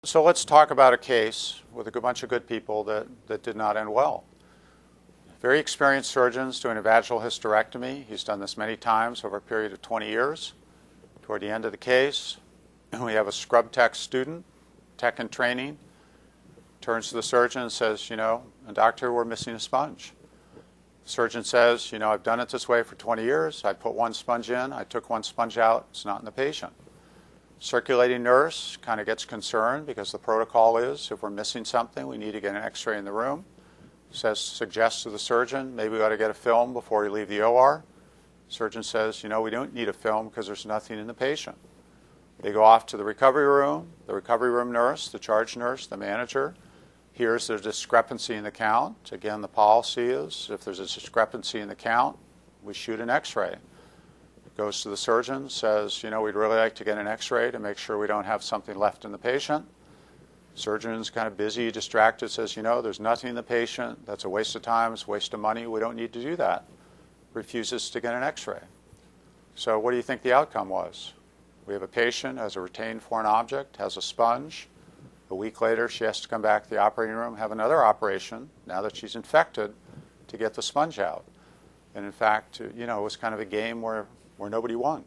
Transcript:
So let's talk about a case with a bunch of good people that did not end well. Very experienced surgeons doing a vaginal hysterectomy. He's done this many times over a period of 20 years. Toward the end of the case, we have a scrub tech student, tech in training, turns to the surgeon and says, doctor, we're missing a sponge. The surgeon says, I've done it this way for 20 years. I put one sponge in. I took one sponge out. It's not in the patient. Circulating nurse kind of gets concerned because the protocol is if we're missing something, we need to get an x-ray in the room. Suggests to the surgeon, maybe we ought to get a film before you leave the OR. Surgeon says, we don't need a film because there's nothing in the patient. They go off to the recovery room. The recovery room nurse, the charge nurse, the manager, hears there's a discrepancy in the count. Again, the policy is if there's a discrepancy in the count, we shoot an x-ray. Goes to the surgeon, says, we'd really like to get an x-ray to make sure we don't have something left in the patient. Surgeon's kind of busy, distracted, says, there's nothing in the patient. That's a waste of time. It's a waste of money. We don't need to do that. Refuses to get an x-ray. So what do you think the outcome was? We have a patient, has a retained foreign object, has a sponge. A week later, she has to come back to the operating room, have another operation, now that she's infected, to get the sponge out. And in fact, it was kind of a game where nobody won.